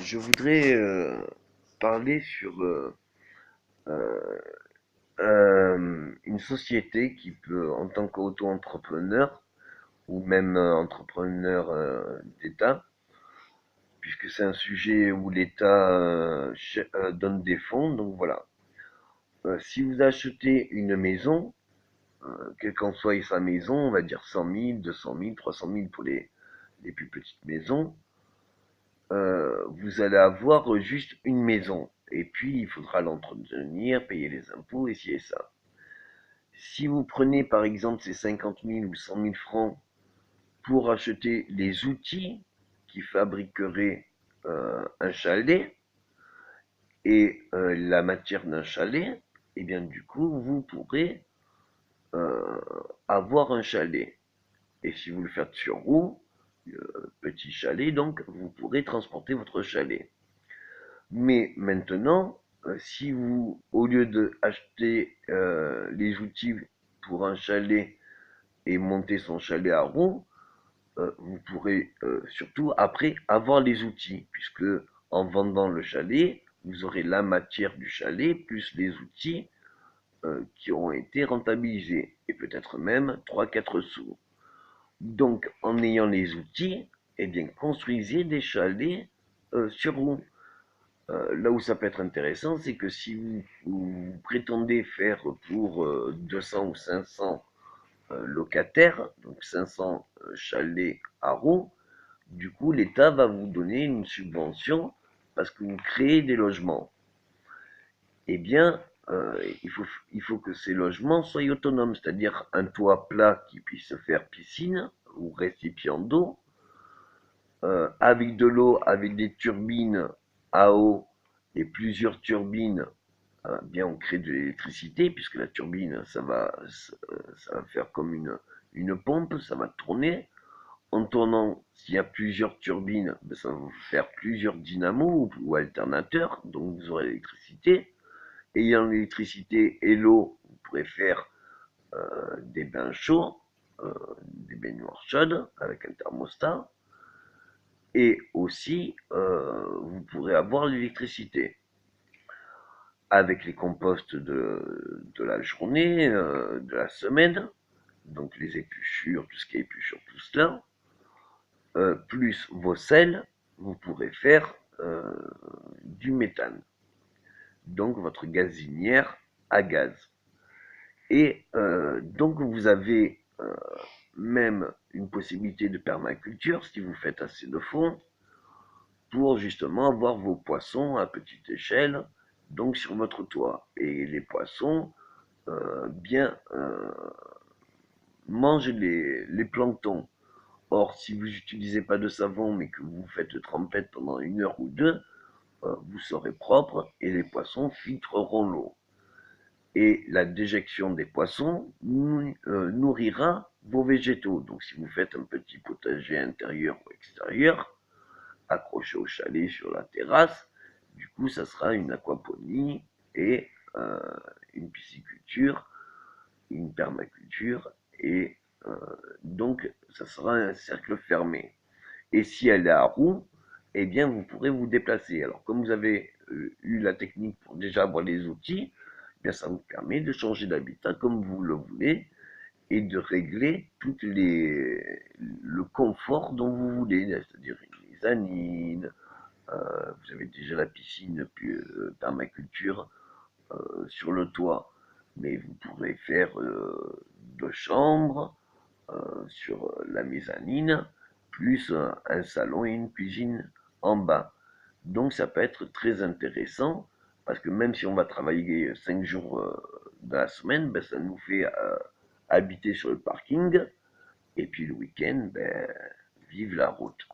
Je voudrais parler sur euh, une société qui peut, en tant qu'auto-entrepreneur ou même entrepreneur d'État, puisque c'est un sujet où l'État donne des fonds. Donc voilà. Si vous achetez une maison, quelle qu'en soit sa maison, on va dire 100 000, 200 000, 300 000 pour les plus petites maisons, vous allez avoir juste une maison. Et puis, il faudra l'entretenir, payer les impôts, et ci et ça. Si vous prenez par exemple ces 50 000 ou 100 000 francs pour acheter les outils qui fabriqueraient un chalet et la matière d'un chalet, et bien du coup, vous pourrez euh, avoir un chalet. Et si vous le faites sur roue, petit chalet, donc, vous pourrez transporter votre chalet. Mais maintenant, si vous, au lieu de acheter les outils pour un chalet et monter son chalet à roues, vous pourrez surtout après avoir les outils, puisque en vendant le chalet, vous aurez la matière du chalet plus les outils qui auront été rentabilisés, et peut-être même 3 4 sous. Donc, en ayant les outils, eh bien, construisez des chalets sur roues. Là où ça peut être intéressant, c'est que si vous prétendez faire pour 200 ou 500 locataires, donc 500 chalets à roues, du coup l'État va vous donner une subvention parce que vous créez des logements. Eh bien, il faut que ces logements soient autonomes, c'est-à-dire un toit plat qui puisse faire piscine ou récipient d'eau, avec de l'eau, avec des turbines à eau et plusieurs turbines, bien on crée de l'électricité, puisque la turbine, ça va faire comme une pompe, ça va tourner. En tournant, s'il y a plusieurs turbines, ben, ça va vous faire plusieurs dynamos ou alternateurs, donc vous aurez l'électricité. Ayant l'électricité et l'eau, vous pourrez faire des bains chauds, euh, des baignoires chaudes avec un thermostat. Et aussi, vous pourrez avoir l'électricité avec les composts de la journée, de la semaine, donc les épluchures, tout ce qui est épluchures, tout cela, plus vos sels, vous pourrez faire du méthane, donc votre gazinière à gaz. Et donc vous avez même une possibilité de permaculture si vous faites assez de fonds pour justement avoir vos poissons à petite échelle, donc sur votre toit. Et les poissons bien mangent les planctons. Or, si vous n'utilisez pas de savon, mais que vous faites trempette pendant 1 heure ou deux, vous serez propre et les poissons filtreront l'eau. Et la déjection des poissons nourrira vos végétaux. Donc, si vous faites un petit potager intérieur ou extérieur, accroché au chalet sur la terrasse, du coup, ça sera une aquaponie et euh, une pisciculture, une permaculture, et euh, donc ça sera un cercle fermé. Et si elle est à roue, eh bien vous pourrez vous déplacer. Alors comme vous avez eu la technique pour déjà avoir les outils, eh bien ça vous permet de changer d'habitat comme vous le voulez et de régler le confort dont vous voulez, c'est-à-dire une mezzanine, vous avez déjà la piscine puis permaculture sur le toit, mais vous pourrez faire 2 chambres sur la mezzanine, plus un salon et une cuisine en bas. Donc ça peut être très intéressant, parce que même si on va travailler 5 jours de la semaine, ben, ça nous fait habiter sur le parking, et puis le week-end, ben, vive la route.